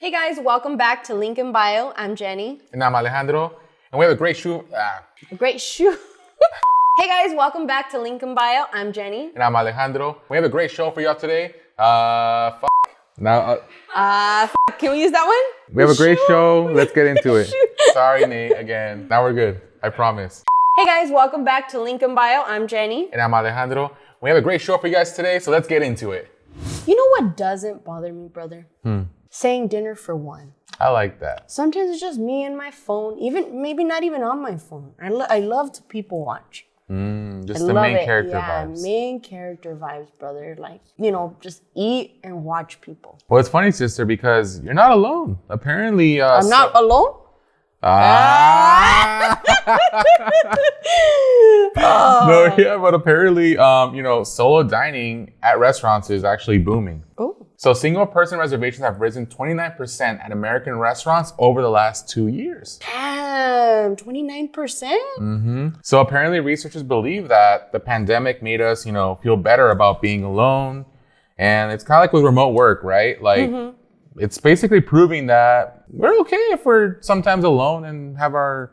Hey guys, welcome back to Link in Bio. I'm Jenny. And I'm Alejandro. And we have a great shoe. A great shoe. Hey guys, welcome back to Link in Bio. I'm Jenny. And I'm Alejandro. We have a great show for y'all today. Can we use that one? We have a great show. Let's get into it. Sorry, Nate, again. Now we're good. I promise. Hey guys, welcome back to Link in Bio. I'm Jenny. And I'm Alejandro. We have a great show for you guys today, so let's get into it. You know what doesn't bother me, brother? Saying dinner for one. I like that. Sometimes it's just me and my phone, maybe not even on my phone. I love to people watch. Just the main character vibes. Yeah, main character vibes, brother. Like, just eat and watch people. Well, it's funny, sister, because you're not alone. Apparently, I'm not alone? No, yeah, but apparently, solo dining at restaurants is actually booming. Oh. So single-person reservations have risen 29% at American restaurants over the last 2 years. Damn, 29%? So apparently, researchers believe that the pandemic made us, feel better about being alone. And it's kind of like with remote work, right? Like, it's basically proving that we're okay if we're sometimes alone and have our,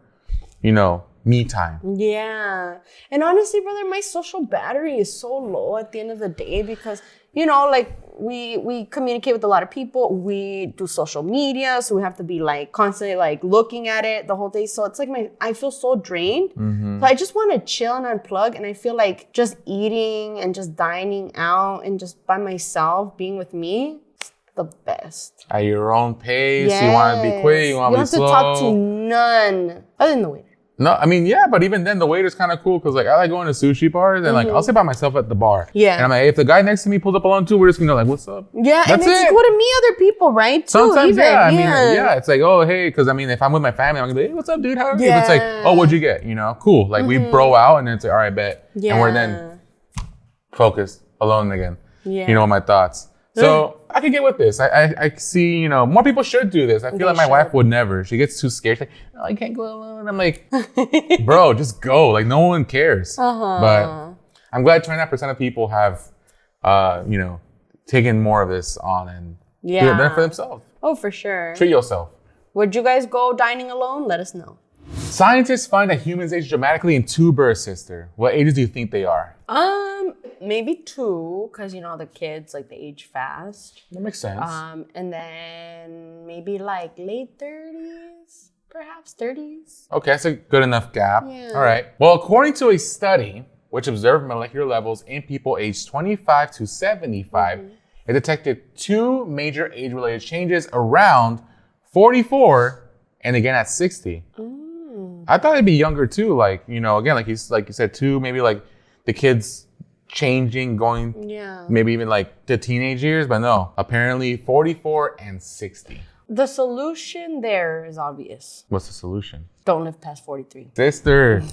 me time. Yeah. And honestly, brother, my social battery is so low at the end of the day because, we communicate with a lot of people. We do social media, so we have to be constantly looking at it the whole day. So it's I feel so drained. So I just want to chill and unplug. And I feel like just eating and just dining out and just by myself, being with me, it's the best. At your own pace. Yes. You want to be quick. You want to be slow. You don't have to talk to none other than the waiter. No, I mean, yeah, but even then, the waiter's kind of cool because, I like going to sushi bars and, I'll sit by myself at the bar. Yeah. And I'm like, if the guy next to me pulls up alone too, we're just going to what's up? Yeah, and it's cool to meet other people, right? Too, sometimes, even. yeah. I mean, yeah, it's like, oh, hey, because, if I'm with my family, I'm going to be like, hey, what's up, dude? How are you? But it's like, oh, what'd you get? Cool. We bro out and then it's like, all right, bet. Yeah. And we're then focused, alone again. Yeah. My thoughts. So I can get with this. I see, more people should do this. I feel like my wife would never. She gets too scared. She's like, oh, I can't go alone. I'm like, bro, just go. No one cares. But I'm glad 29% of people have, taken more of this on and do it better for themselves. Oh, for sure. Treat yourself. Would you guys go dining alone? Let us know. Scientists find that humans age dramatically in 2 births, sister. What ages do you think they are? Maybe 2, because the kids they age fast. That makes sense. And then maybe late 30s, perhaps 30s. Okay, that's a good enough gap. Yeah. All right. Well, according to a study which observed molecular levels in people aged 25 to 75, it detected 2 major age-related changes around 44 and again at 60. I thought it'd be younger too. Again, like you said, 2, maybe the kids changing, going maybe even to teenage years, but no, apparently 44 and 60. The solution there is obvious. What's the solution? Don't live past 43. Sister,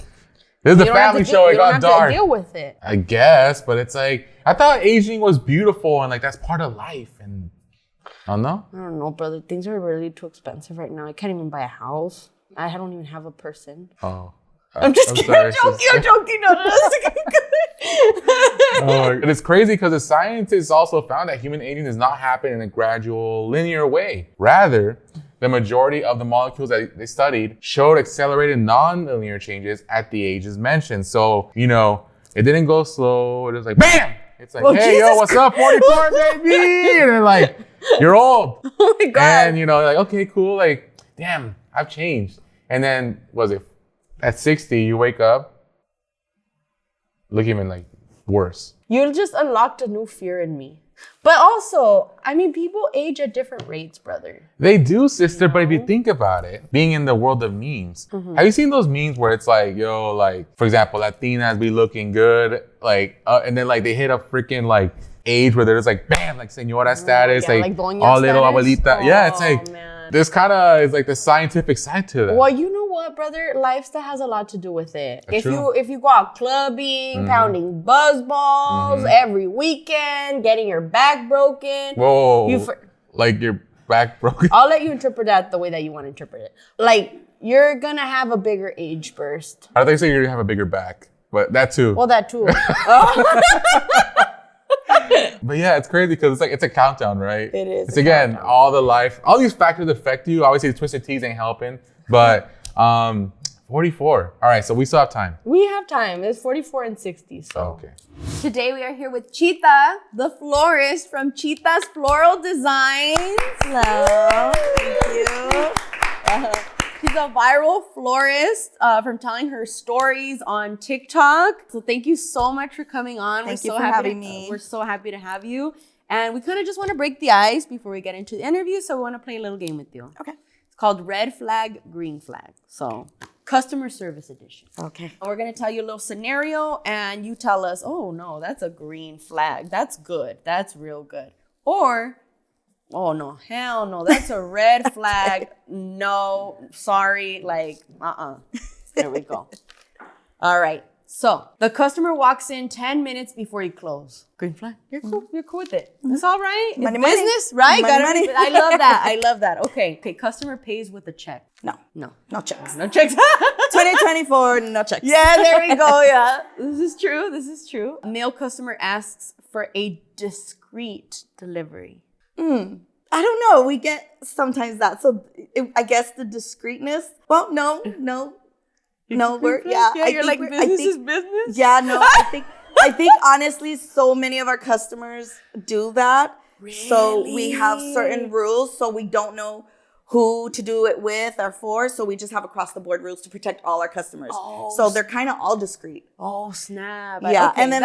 this is the family show. It got dark. You don't have to deal with it. I guess, but it's I thought aging was beautiful and that's part of life. And I don't know. I don't know, brother. Things are really too expensive right now. I can't even buy a house. I don't even have a person. Oh. I'm just kidding. Sorry, I'm joking. No. And it's crazy because the scientists also found that human aging does not happen in a gradual, linear way. Rather, the majority of the molecules that they studied showed accelerated non-linear changes at the ages mentioned. So, it didn't go slow. It was BAM! It's hey, Jesus yo, what's up, 44, baby? And then you're old. Oh my God. And, okay, cool. Damn, I've changed. And then, at 60, you wake up, look even worse. You just unlocked a new fear in me. But also, people age at different rates, brother. They do, sister, but if you think about it, being in the world of memes, have you seen those memes where it's for example, Latinas be looking good, and then they hit a freaking age where they're just bam, señora status, all little abuelita. Yeah, it's man. This kind of is the scientific side to that. Well, you know what, brother? Lifestyle has a lot to do with it. That's if you go out clubbing, pounding buzz balls every weekend, getting your back broken. Whoa. Your back broken. I'll let you interpret that the way that you want to interpret it. You're going to have a bigger age burst. I think so you're going to have a bigger back, but that too. Well, that too. But yeah, it's crazy because it's a countdown, right? It is. It's again, all these factors affect you. Obviously, twisted teas ain't helping, but 44. All right, so we still have time. We have time. It's 44 and 60. So. Okay. Today we are here with Chita, the florist from Chita's Floral Designs. Hello. Thank you. She's a viral florist from telling her stories on TikTok. So thank you so much for coming on. Thank you for having me. We're so happy to have you. And we kind of just want to break the ice before we get into the interview. So we want to play a little game with you. Okay. It's called Red Flag, Green Flag. So customer service edition. Okay. We're going to tell you a little scenario and you tell us, oh no, that's a green flag. That's good. That's real good. Or, oh no, hell no, that's a red flag. No, sorry, like, There we go. All right. So the customer walks in 10 minutes before you close. Green flag. You're cool. You're cool with it. It's all right. It's Money, business, money. right? Money. I love that. I love that. Okay. Customer pays with a check. No No checks. No checks. 2024, no checks. Yeah, there we go. Yeah. This is true. A male customer asks for a discreet delivery. I don't know. We get sometimes that. So I guess the discreetness. Well, no. We're You're like, business is business. Yeah, no. I think honestly, so many of our customers do that. Really? So we have certain rules. So we don't know who to do it with or for. So we just have across the board rules to protect all our customers. Oh, so they're kind of all discreet. Oh, snap. Yeah. Okay, and then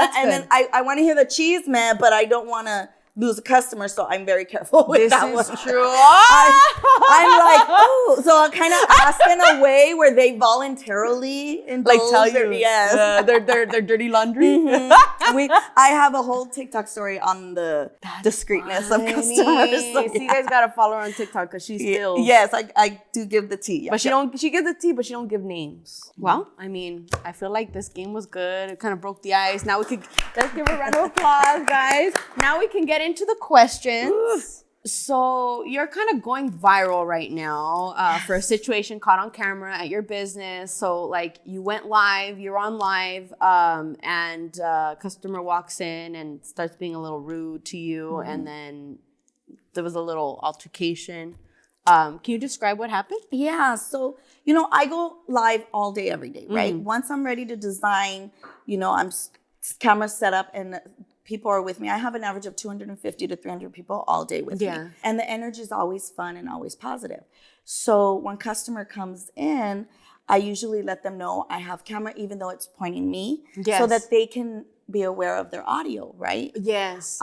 I want to hear the Chisme, but I don't want to lose a customer, so I'm very careful with that one. This is true. I'm like, oh, so I kind of ask in a way where they voluntarily indulge. Like tell you, yes, their dirty laundry. Mm-hmm. I have a whole TikTok story on the discreetness of customers. So, you guys gotta follow her on TikTok because she's still. Yes, I do give the tea. But she gives the tea, but she don't give names. Well, I mean, I feel like this game was good. It kind of broke the ice. Now let's give a round of applause, guys. Now we can get into the questions. So you're kind of going viral right now for a situation caught on camera at your business. So like you went live, you're on live, and customer walks in and starts being a little rude to you, and then there was a little altercation. Can you describe what happened? Yeah, so I go live all day, every day, right? Once I'm ready to design, I'm camera set up and people are with me. I have an average of 250 to 300 people all day with me. And the energy is always fun and always positive. So when customer comes in, I usually let them know I have camera, even though it's pointing me, so that they can be aware of their audio, right? Yes.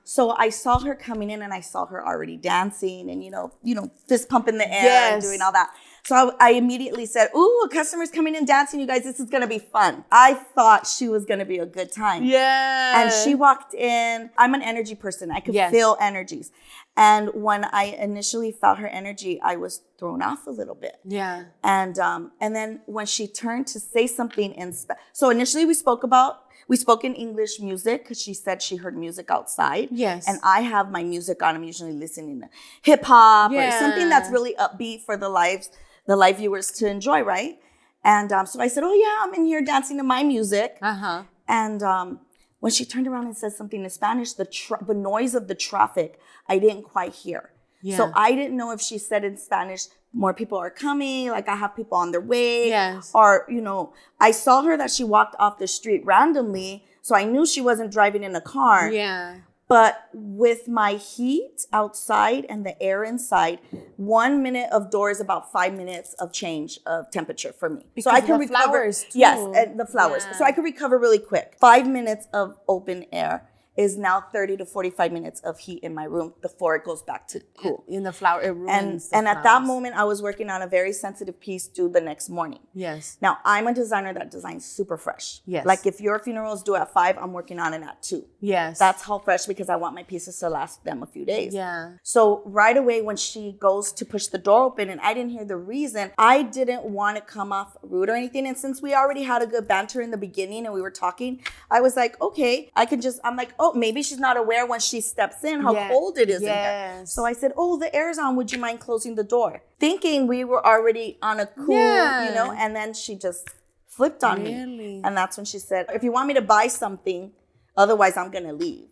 So I saw her coming in and I saw her already dancing and, fist pump in the air and doing all that. So I immediately said, ooh, a customer's coming in dancing, you guys. This is going to be fun. I thought she was going to be a good time. Yeah. And she walked in. I'm an energy person. I could feel energies. And when I initially felt her energy, I was thrown off a little bit. Yeah. And then when she turned to say something so initially we spoke in English music because she said she heard music outside. Yes. And I have my music on. I'm usually listening to hip hop or something that's really upbeat for the live viewers to enjoy, right? And so I said, oh yeah, I'm in here dancing to my music. And when she turned around and said something in Spanish, the noise of the traffic, I didn't quite hear. Yeah. So I didn't know if she said in Spanish, more people are coming, like I have people on their way. Yes. Or, I saw her that she walked off the street randomly, so I knew she wasn't driving in a car. Yeah. But with my heat outside and the air inside, 1 minute of door is about 5 minutes of change of temperature for me. Because so I can recover. Flowers too. Yes, and the flowers. Yeah. So I can recover really quick. 5 minutes of open air is now 30 to 45 minutes of heat in my room before it goes back to cool. In the flower, it ruins and at that moment, I was working on a very sensitive piece due the next morning. Yes. Now, I'm a designer that designs super fresh. Yes. Like if your funeral is due at 5, I'm working on it at 2. Yes. That's how fresh because I want my pieces to last them a few days. Yeah. So right away when she goes to push the door open and I didn't hear the reason, I didn't want to come off rude or anything. And since we already had a good banter in the beginning and we were talking, I was like, okay, I'm like, oh, maybe she's not aware when she steps in how cold it is in here. So I said, oh, the air's on. Would you mind closing the door? Thinking we were already on a cool, and then she just flipped on me. And that's when she said, if you want me to buy something, otherwise I'm going to leave.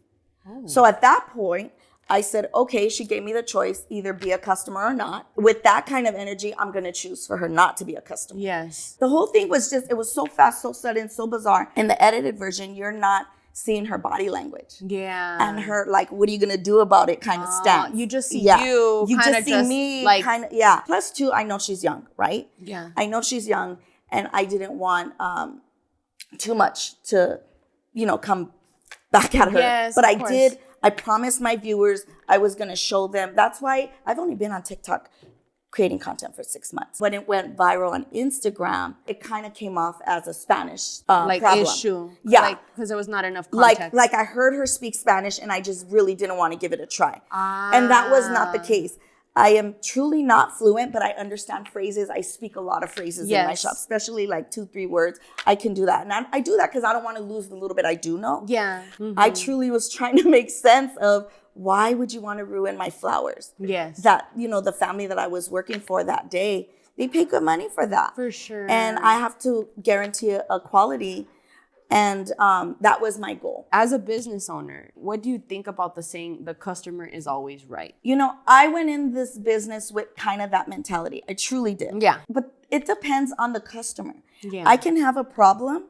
So at that point, I said, okay, she gave me the choice, either be a customer or not. With that kind of energy, I'm going to choose for her not to be a customer. Yes. The whole thing was just, it was so fast, so sudden, so bizarre. In the edited version, you're not seeing her body language. Yeah. And her, like, what are you going to do about it kind of stance. You just see you just see me like, kind of, yeah. Plus two, I know she's young, right? Yeah. I know she's young, and I didn't want too much to, come back at her. Yes, but of course. I promised my viewers I was going to show them. That's why I've only been on TikTok creating content for 6 months. When it went viral on Instagram, it kind of came off as a Spanish problem. Issue. Yeah. Because there was not enough context. Like I heard her speak Spanish and I just really didn't want to give it a try. And that was not the case. I am truly not fluent, but I understand phrases. I speak a lot of phrases in my shop, especially like 2-3 words. I can do that. And I do that because I don't want to lose the little bit I do know. Yeah. I truly was trying to make sense of why would you want to ruin my flowers? Yes. That, the family that I was working for that day, they pay good money for that. For sure. And I have to guarantee a quality. And that was my goal. As a business owner, what do you think about the saying, the customer is always right? I went in this business with kind of that mentality. I truly did. Yeah. But it depends on the customer. Yeah. I can have a problem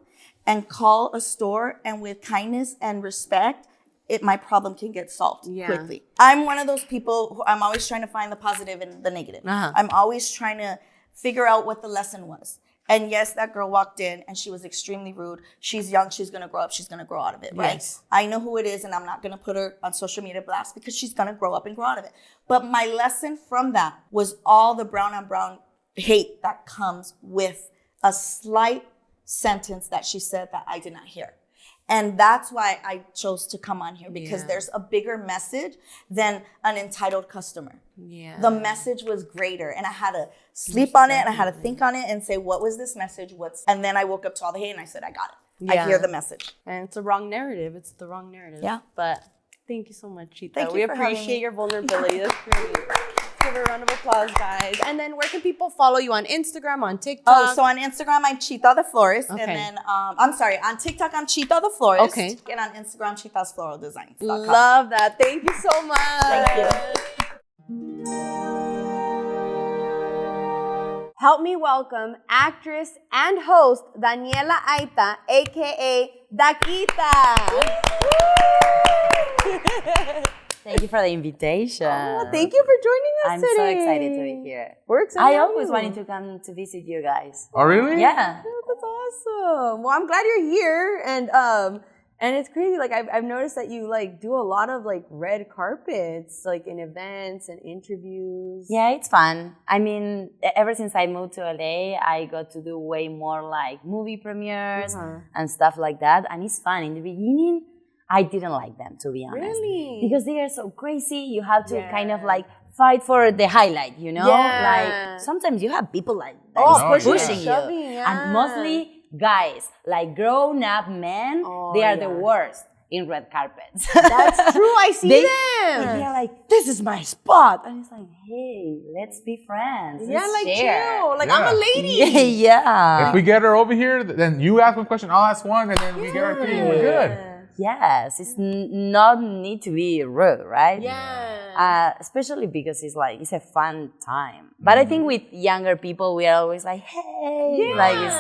and call a store, and with kindness and respect, my problem can get solved quickly. I'm one of those people who I'm always trying to find the positive and the negative. I'm always trying to figure out what the lesson was. And yes, that girl walked in and she was extremely rude. She's young. She's going to grow up. She's going to grow out of it, right? Yes. I know who it is, and I'm not going to put her on social media blast because she's going to grow up and grow out of it. But my lesson from that was all the brown on brown hate that comes with a slight sentence that she said that I did not hear. And that's why I chose to come on here, because there's a bigger message than an entitled customer. Yeah. The message was greater, and I had to sleep on it, and I had to think on it and say, what was this message? And then I woke up to all the hate and I said, I got it. Yeah. I hear the message. And it's a wrong narrative. It's the wrong narrative. Yeah. But thank you so much, Chita. Thank you We for having appreciate me. your vulnerability. That's great. Give her a round of applause, guys. And then where can people follow you on Instagram, on TikTok? Oh, so on Instagram, I'm Chita the Florist. Okay. And then, on TikTok, I'm Chita the Florist. Okay. And on Instagram, Chita's Floral Designs. Love that. Thank you so much. Thank you. Help me welcome actress and host Daniela Aita, aka Dakyta. Thank you for the invitation. Oh, thank you for joining us I'm today. so excited to be here. We're excited. I always wanted to come to visit you guys. Oh, really? Yeah. Oh, that's awesome. Well, I'm glad you're here, and it's crazy. Like I've noticed that you like do a lot of like red carpets, like in events and interviews. Yeah, it's fun. I mean, ever since I moved to LA, I got to do way more like movie premieres and stuff like that, and it's fun. In the beginning, I didn't like them, to be honest. Really? Because they are so crazy. You have to kind of like fight for the highlight, you know? Yeah. Like sometimes you have people like that is pushing you. shoving, And mostly guys, like grown-up men, they are the worst in red carpets. That's true. I see them. They're like, this is my spot. And it's like, hey, let's be friends. Yeah, Let's like share. chill. Like I'm a lady. Yeah. If we get her over here, then you ask one question, I'll ask one, and then we get our thing. We're good. Yes, it's not need to be rude, right? Yeah. Especially because it's a fun time. But I think with younger people, we are always like, hey, like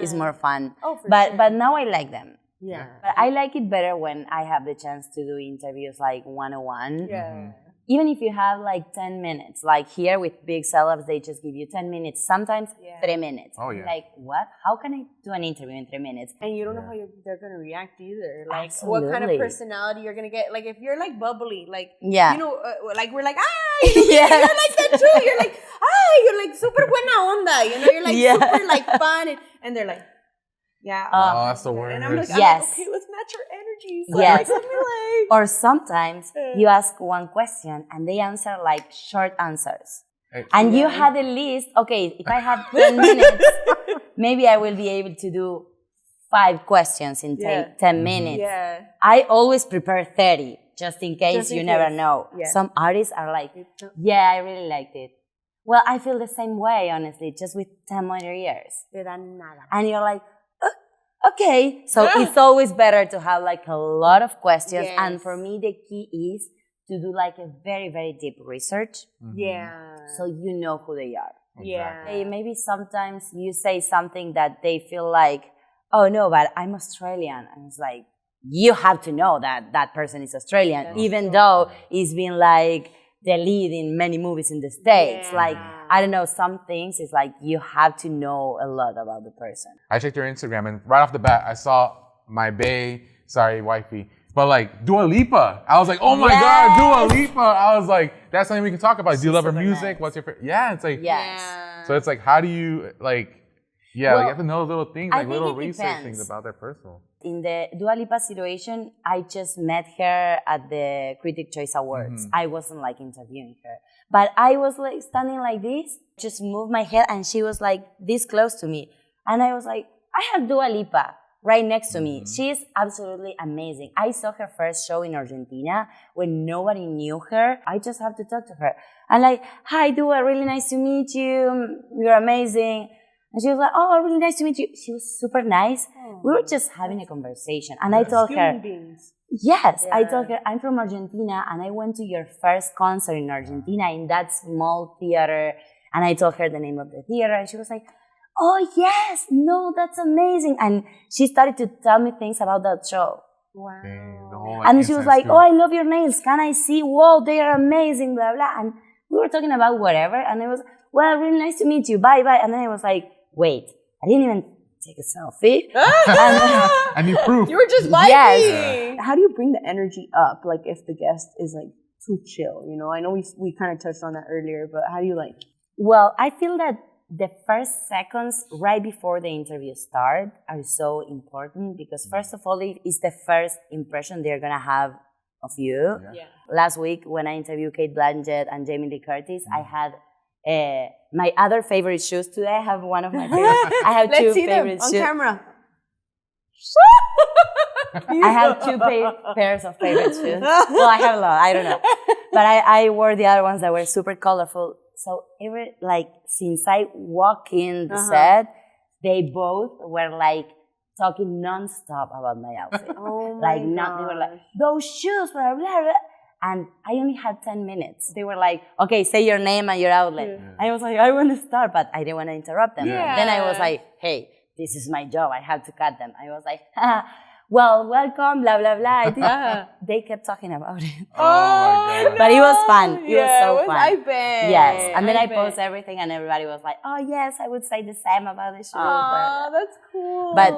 it's more fun. Oh, for but sure. but now I like them. Yeah. But I like it better when I have the chance to do interviews like one-on-one. Yeah. Even if you have like 10 minutes, like here with big celebs, they just give you 10 minutes, sometimes 3 minutes. Oh, yeah. Like, what? How can I do an interview in 3 minutes? And you don't know how they're going to react either. Like, what kind of Absolutely. personality you're going to get. Like, if you're like bubbly, like, Yeah. you know, like we're like, you're like that too. You're like, you're like super buena onda. You know, you're like super like fun. And they're like, yeah. Oh, that's the worst. And I'm like, Yes. okay, let's match our energies. Yes. Like, like, Or sometimes you ask one question and they answer like short answers. And you had a list, okay, if I have 10 minutes, maybe I will be able to do 5 questions in 10 minutes. yeah. I always prepare 30, just in case Just in you never case. know. Yeah. Some artists are like, yeah, I really liked it. Well, I feel the same way, honestly, just with 10 more years. Te dan nada. And you're like, okay. So it's always better to have like a lot of questions. Yes. And for me, the key is to do like a very, very deep research. Yeah. So you know who they are. Yeah. Maybe sometimes you say something that they feel like, oh no, but I'm Australian. And it's like, you have to know that that person is Australian, even though he's been like the lead in many movies in the States. Like, I don't know, some things it's like you have to know a lot about the person. I checked your Instagram and right off the bat, I saw my wifey, but like Dua Lipa. I was like, oh my God, Dua Lipa. I was like, that's something we can talk about. Do you love her music? Nice. What's your favorite? Yeah, it's like, Yes. so it's like, how do you like, Well, like you have to know little things, I like think little it research depends. things about their personal. In the Dua Lipa situation, I just met her at the Critic Choice Awards. I wasn't like interviewing her. But I was like standing like this, just moved my head, and she was like this close to me. And I was like, I have Dua Lipa right next to me. She is absolutely amazing. I saw her first show in Argentina when nobody knew her. I just have to talk to her. I'm like, hi Dua, really nice to meet you. You're amazing. And she was like, oh, really nice to meet you. She was super nice. We were just having a conversation. And I told her, I told her, I'm from Argentina and I went to your first concert in Argentina in that small theater. And I told her the name of the theater. And she was like, oh, yes, no, that's amazing. And she started to tell me things about that show. Wow. Dang, And she was like, oh, I love your nails. Can I see? Whoa, they are amazing, blah, blah. And we were talking about whatever. And I was, well, really nice to meet you. Bye, bye. And then I was like, wait, I didn't even take a selfie. I need proof. You were just vibing. Yes. How do you bring the energy up? Like if the guest is like too chill, you know? I know we kind of touched on that earlier, but how do you like? Well, I feel that the first seconds right before the interview start are so important because first of all, it's the first impression they're going to have of you. Yeah. Last week when I interviewed Kate Blanchett and Jamie Lee Curtis, I had my other favorite shoes. Today I have one of my favorites. I have Let's two see them favorite on shoes. camera. I have two pairs of favorite shoes. Well, I have a lot. I don't know. But I wore the other ones that were super colorful. So since I walked in the set, they both were like talking nonstop about my outfit. Oh my God. They were like, those shoes, blah, blah, blah. And I only had 10 minutes. They were like, okay, say your name and your outlet. Yeah. I was like, I want to start, but I didn't want to interrupt them. Yeah. Then I was like, hey, this is my job. I have to cut them. I was like, well, welcome, blah, blah, blah. I think they kept talking about it. Oh my God. But it was fun. It was so fun. I bet. Yes. And then I post everything and everybody was like, oh, yes, I would say the same about the show. Oh, that's cool. But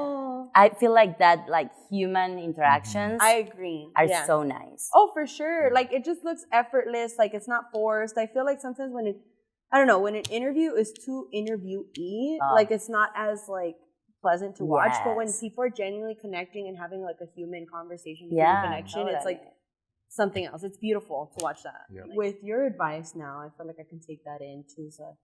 I feel like that, like, human interactions I agree. are so nice. Oh, for sure. Like, it just looks effortless. Like, it's not forced. I feel like sometimes when when an interview is too interviewee, like, it's not as, like, pleasant to watch. But when people are genuinely connecting and having, like, a human conversation, connection, it's, like, something else. It's beautiful to watch that. Yep. With your advice now, I feel like I can take that in too. So,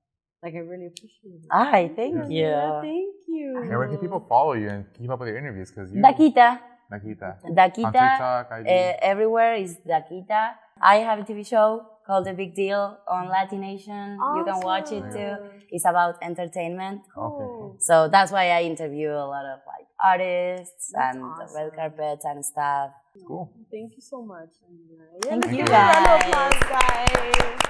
like, I really appreciate it. Ay, thank you. Yeah, thank you. And where can people follow you and keep up with your interviews? Because Dakyta. On TikTok, IG. Everywhere is Dakyta. I have a TV show called The Big Deal on Latin Nation. Awesome. You can watch it too. It's about entertainment. Okay. So that's why I interview a lot of like artists and red carpets and stuff. Cool. Thank you so much. Thank you Round of applause, guys.